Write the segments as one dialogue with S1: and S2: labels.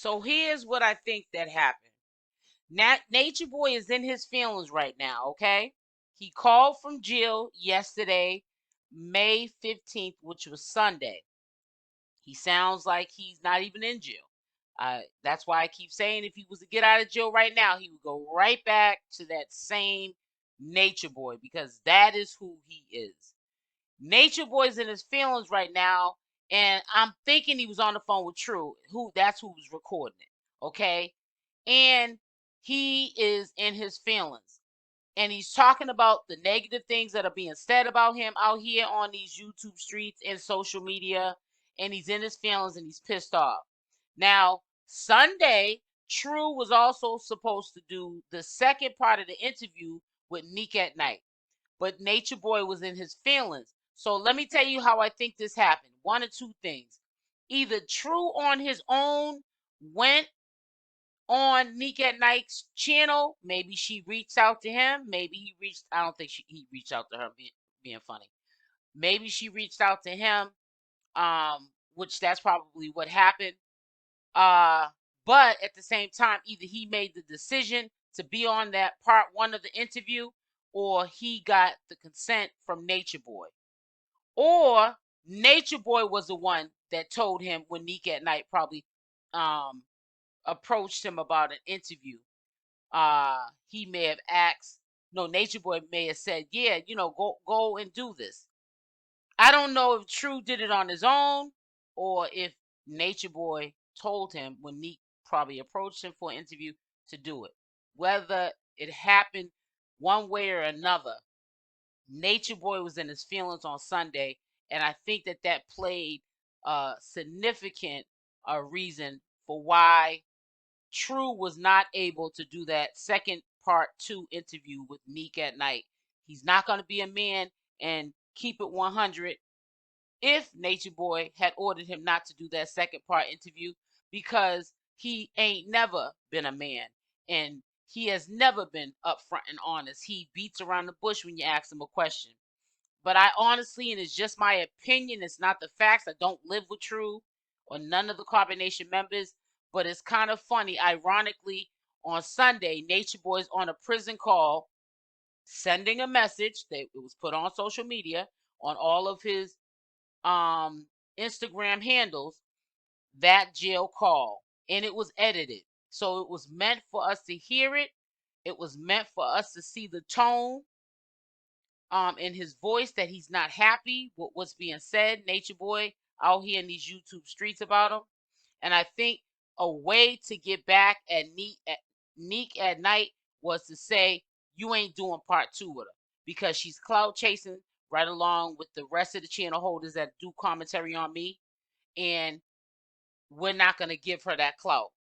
S1: So here's what I think that happened. Natureboy is in his feelings right now, okay? He called from jail yesterday, May 15th, which was Sunday. He sounds like he's not even in jail. That's why I keep saying if he was to get out of jail right now, he would go right back to that same Natureboy because that is who he is. Natureboy's in his feelings right now, and I'm thinking he was on the phone with True, that's who was recording it, okay? And he is in his feelings, and he's talking about the negative things that are being said about him out here on these YouTube streets and social media, and he's in his feelings and he's pissed off. Now, Sunday, True was also supposed to do the second part of the interview with Nique at Nite, but Natureboy was in his feelings. So let me tell you how I think this happened. One or two things. Either True on his own went on Nique at Nite's channel. Maybe she reached out to him. Maybe he reached, I don't think he reached out to her, being funny. Maybe she reached out to him, which that's probably what happened. But at the same time, either he made the decision to be on that part one of the interview, or he got the consent from Natureboy. Or Natureboy was the one that told him when Nique at Nite probably approached him about an interview. He may have asked, no, Natureboy may have said, yeah, go and do this. I don't know if True did it on his own or if Natureboy told him when Nique probably approached him for an interview to do it. Whether it happened one way or another, Natureboy was in his feelings on Sunday, and I think that played a significant reason for why True was not able to do that second part 2 interview with Nique at Nite. He's not going to be a man and keep it 100 if Natureboy had ordered him not to do that second part interview, because he ain't never been a man and he has never been upfront and honest. He beats around the bush when you ask him a question. But I honestly, and it's just my opinion, it's not the facts. I don't live with True or none of the Carbon Nation members, but it's kind of funny. Ironically, on Sunday, Natureboy's on a prison call sending a message that it was put on social media on all of his Instagram handles, that jail call, and it was edited. So it was meant for us to hear it. It was meant for us to see the tone in his voice that he's not happy with what's being said. Natureboy out here in these YouTube streets about him. And I think a way to get back at Nique at Nite was to say, you ain't doing part 2 with her because she's clout chasing right along with the rest of the channel holders that do commentary on me. And we're not going to give her that clout.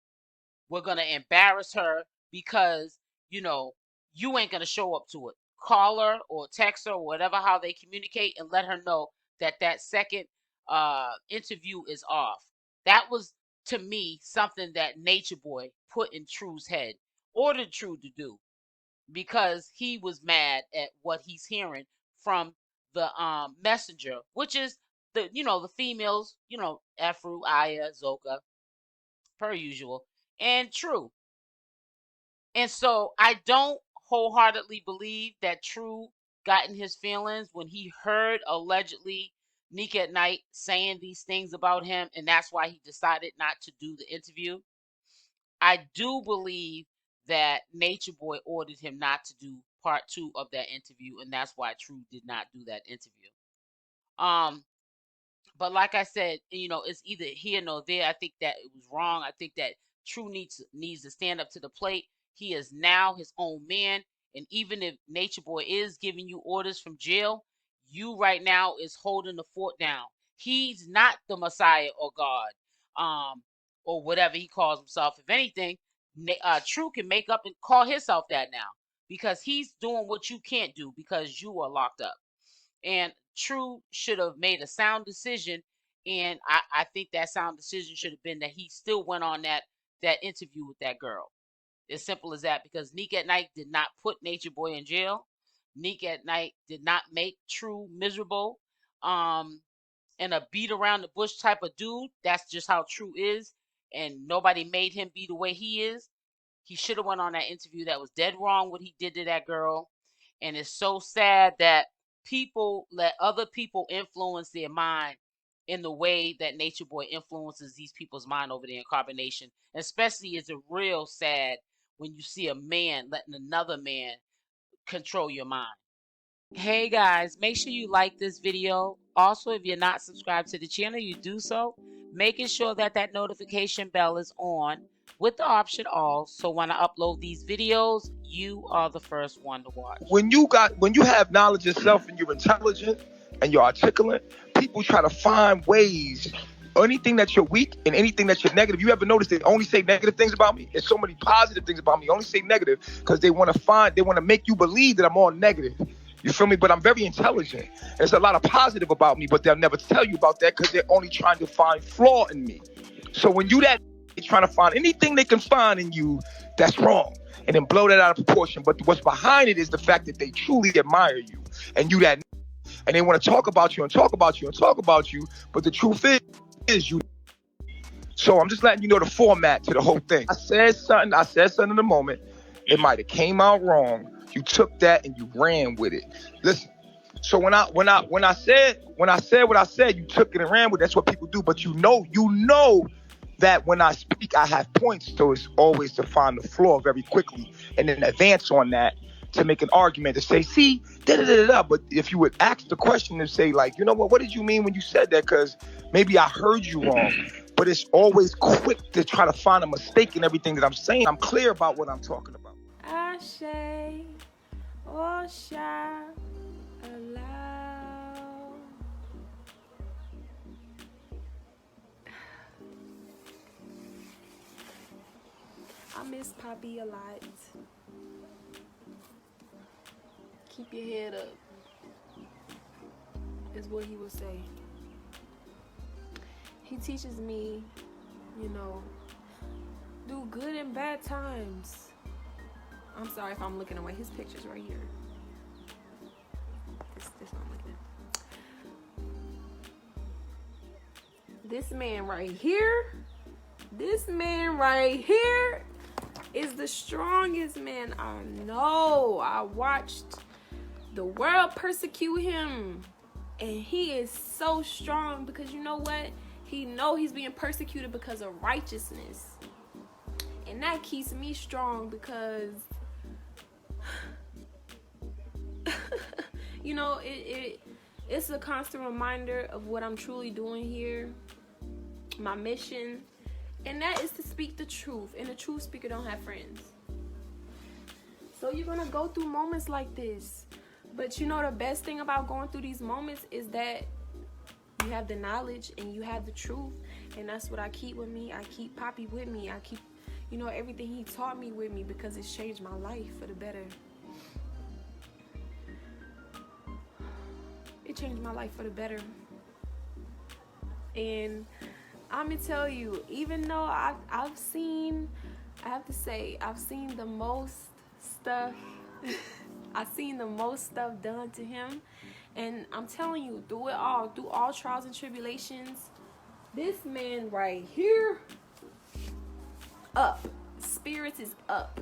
S1: We're going to embarrass her because, you ain't going to show up to it. Call her or text her or whatever, how they communicate, and let her know that second interview is off. That was, to me, something that Natureboy put in True's head, ordered True to do, because he was mad at what he's hearing from the messenger, which is the females, Afru, Aya, Zoka, per usual, and True. And so I don't wholeheartedly believe that True got in his feelings when he heard allegedly Nique at Nite saying these things about him, and that's why he decided not to do the interview. I do believe that Natureboy ordered him not to do part 2 of that interview, and that's why True did not do that interview. But like I said, it's either here nor there. I think that it was wrong. I think that True needs to stand up to the plate. He is now his own man, and even if Natureboy is giving you orders from jail, you right now is holding the fort down. He's not the Messiah or God, or whatever he calls himself. If anything, True can make up and call himself that now, because he's doing what you can't do because you are locked up. And True should have made a sound decision, and I think that sound decision should have been that he still went on that interview with that girl. As simple as that, because Nique at Nite did not put Natureboy in jail. Nique at Nite did not make True miserable. And a beat around the bush type of dude. That's just how True is. and nobody made him be the way he is. He should have went on that interview. That was dead wrong what he did to that girl. And it's so sad that people let other people influence their mind in the way that Nature Boy influences these people's mind over there in Carbonation. Especially, it's a real sad when you see a man letting another man control your mind. Hey guys, make sure you like this video. Also, if you're not subscribed to the channel, you do so, making sure that that notification bell is on with the option all, so when I upload these videos, you are the first one to watch.
S2: When you have knowledge of self and you're intelligent and you're articulate, people try to find ways. Anything that you're weak and anything that you're negative, you ever notice they only say negative things about me? There's so many positive things about me. Only say negative because they want to make you believe that I'm all negative. You feel me? But I'm very intelligent. There's a lot of positive about me, but they'll never tell you about that because they're only trying to find flaw in me. So when they're trying to find anything they can find in you that's wrong, and then blow that out of proportion. But what's behind it is the fact that they truly admire you, and and they want to talk about you and talk about you and talk about you. But the truth is you. So I'm just letting you know the format to the whole thing. I said something in the moment. It might have came out wrong. You took that and you ran with it. Listen. So when I said what I said, you took it and ran with it. That's what people do. But you know that when I speak, I have points. So it's always to find the flaw very quickly and then advance on that to make an argument to say, see, da-da-da-da-da. But if you would ask the question and say, like, you know what did you mean when you said that? Because maybe I heard you wrong. But it's always quick to try to find a mistake in everything that I'm saying. I'm clear about what I'm talking about.
S3: Ashe, Osha, allow. I miss Poppy a lot. Keep your head up, is what he would say. He teaches me, do good and bad times. I'm sorry if I'm looking away. His picture's right here. This one I'm looking at. This man right here is the strongest man I know. I watched the world persecute him, and he is so strong because you know what? He know he's being persecuted because of righteousness, and that keeps me strong because it's a constant reminder of what I'm truly doing here, my mission, and that is to speak the truth, and the truth speaker don't have friends. So you're gonna go through moments like this, but the best thing about going through these moments is that you have the knowledge and you have the truth, and that's what I keep with me. I keep Poppy with me. I keep everything he taught me with me because it's changed my life for the better. It changed my life for the better. And I'm gonna tell you, even though I've seen the most stuff I've seen the most stuff done to him, and I'm telling you, through all trials and tribulations, this man right here, up. Spirits is up.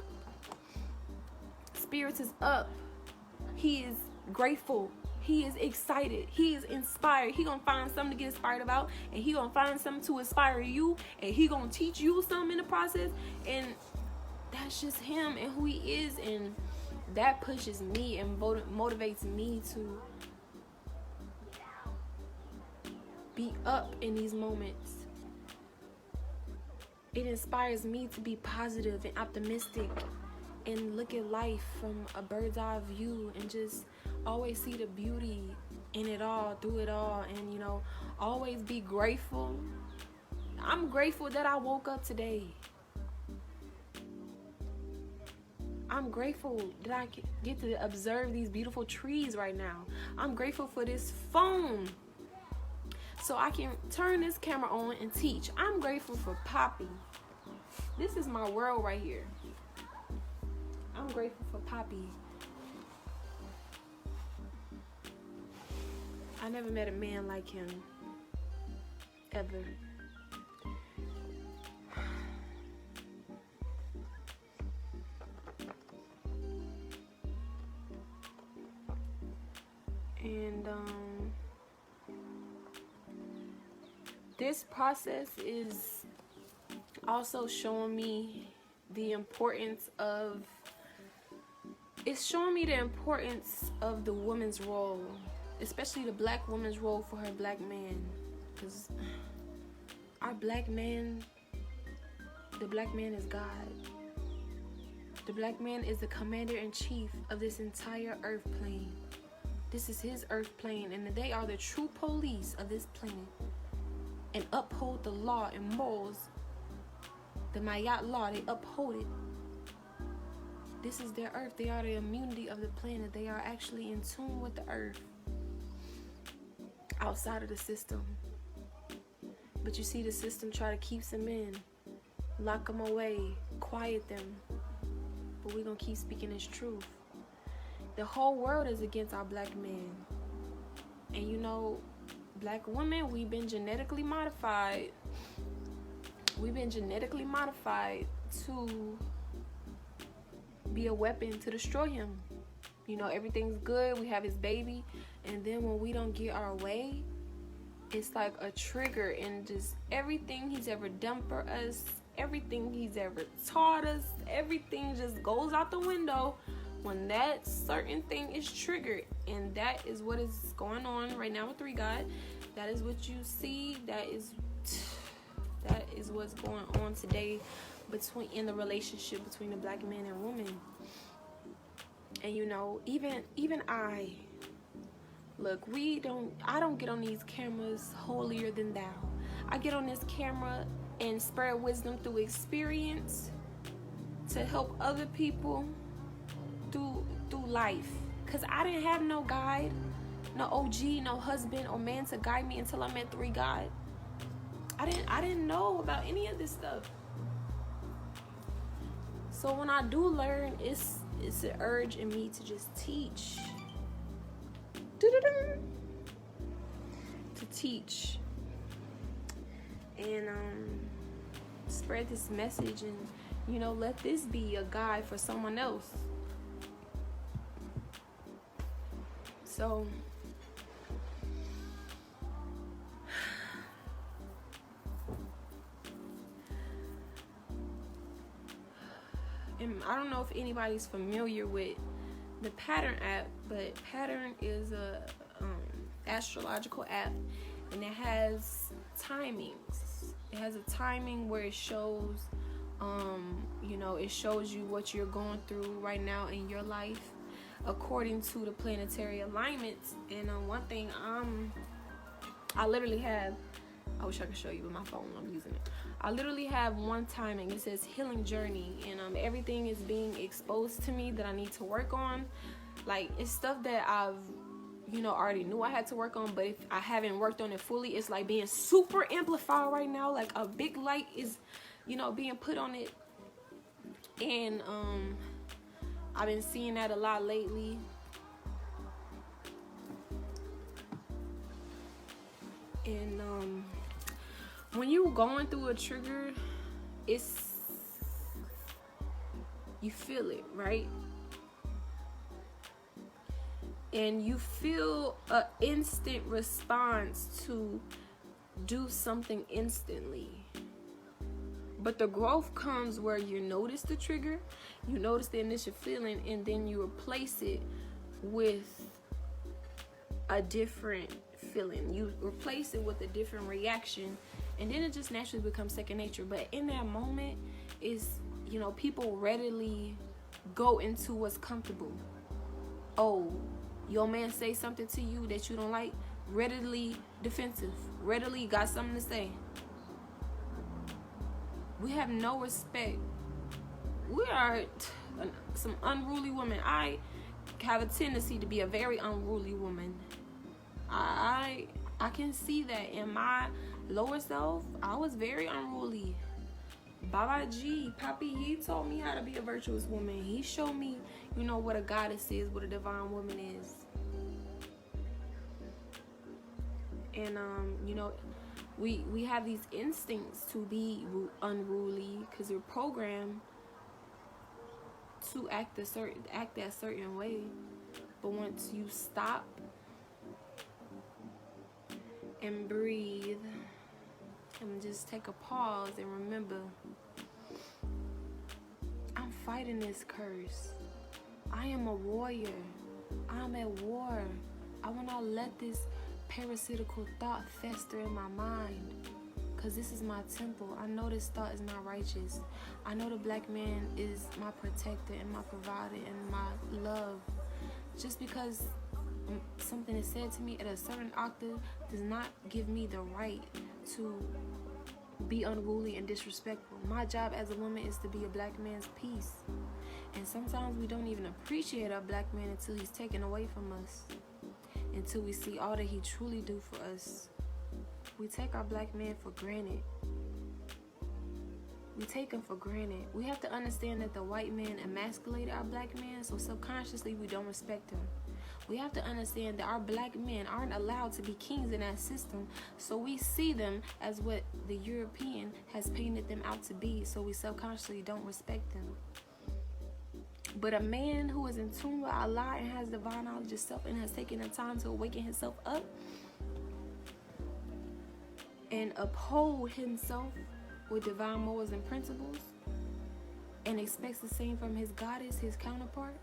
S3: He is grateful. He is excited. He is inspired. He gonna find something to get inspired about, and he gonna find something to inspire you, and he gonna teach you something in the process. And that's just him and who he is, and that pushes me and motivates me to be up in these moments. It inspires me to be positive and optimistic and look at life from a bird's eye view and just always see the beauty in it all, through it all, and always be grateful. I'm grateful that I woke up today. I'm grateful that I get to observe these beautiful trees right now. I'm grateful for this phone so I can turn this camera on and teach. I'm grateful for Poppy. This is my world right here. I'm grateful for Poppy. I never met a man like him, ever. And this process is also showing me the importance of, it's showing me the importance of the woman's role, especially the black woman's role for her black man. Because our black man, the black man is God. The black man is the commander-in-chief of this entire earth plane. This is his earth plane, and they are the true police of this planet and uphold the law and morals. The Mayat law, they uphold it. This is their earth. They are the immunity of the planet. They are actually in tune with the earth outside of the system. But you see the system try to keep them in, lock them away, quiet them. But we're going to keep speaking this truth. The whole world is against our black men. And you know, black women, we've been genetically modified. We've been genetically modified to be a weapon to destroy him. You know, everything's good. We have his baby. And then when we don't get our way, it's like a trigger. And just everything he's ever done for us, everything he's ever taught us, everything just goes out the window when that certain thing is triggered. And that is what is going on right now with Three God. That is what you see. That is what's going on today in the relationship between the black man and woman. And you know, even I don't get on these cameras holier than thou. I get on this camera and spread wisdom through experience to help other people through life. Cause I didn't have no guide, no OG, no husband or man to guide me until I met Three God. I didn't know about any of this stuff. So when I do learn, it's an urge in me to just teach. To teach. And spread this message and, you know, let this be a guide for someone else. So and I don't know if anybody's familiar with the Pattern app, but Pattern is a astrological app, and it has timings. It has a timing where it shows, you know, it shows you what you're going through right now in your life according to the planetary alignments. And one thing I literally have, I wish I could show you with my phone, I'm using it. I literally have one timing. It says healing journey, and everything is being exposed to me that I need to work on. Like, it's stuff that I've, you know, already knew I had to work on, but if I haven't worked on it fully, it's like being super amplified right now. Like a big light is, you know, being put on it. And I've been seeing that a lot lately. And when you're going through a trigger, you feel it, right? And you feel an instant response to do something instantly. But the growth comes where you notice the trigger, you notice the initial feeling, and then you replace it with a different feeling. You replace it with a different reaction, and then it just naturally becomes second nature. But in that moment, is, you know, people readily go into what's comfortable. Oh, your man say something to you that you don't like, readily defensive, readily got something to say. We have no respect. We are some unruly women. I have a tendency to be a very unruly woman. I can see that in my lower self. I was very unruly. Baba G, Papi, he taught me how to be a virtuous woman. He showed me, you know, what a goddess is, what a divine woman is. And you know, we have these instincts to be unruly because we're programmed to act that certain way. But once you stop and breathe and just take a pause and remember, I'm fighting this curse. I am a warrior. I'm at war. I will not let this parasitical thought fester in my mind, because this is my temple. I know this thought is not righteous. I know the black man is my protector and my provider and my love. Just because something is said to me at a certain octave does not give me the right to be unruly and disrespectful. My job as a woman is to be a black man's peace. And sometimes we don't even appreciate our black man until he's taken away from us, until we see all that he truly do for us. We take our black man for granted. We take him for granted. We have to understand that the white man emasculated our black man, so subconsciously we don't respect him. We have to understand that our black men aren't allowed to be kings in that system, so we see them as what the European has painted them out to be, so we subconsciously don't respect them. But a man who is in tune with Allah and has divine knowledge of self and has taken the time to awaken himself up and uphold himself with divine morals and principles and expects the same from his goddess, his counterpart,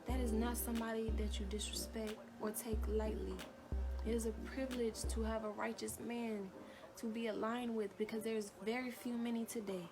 S3: that is not somebody that you disrespect or take lightly. It is a privilege to have a righteous man to be aligned with, because there's very few many today.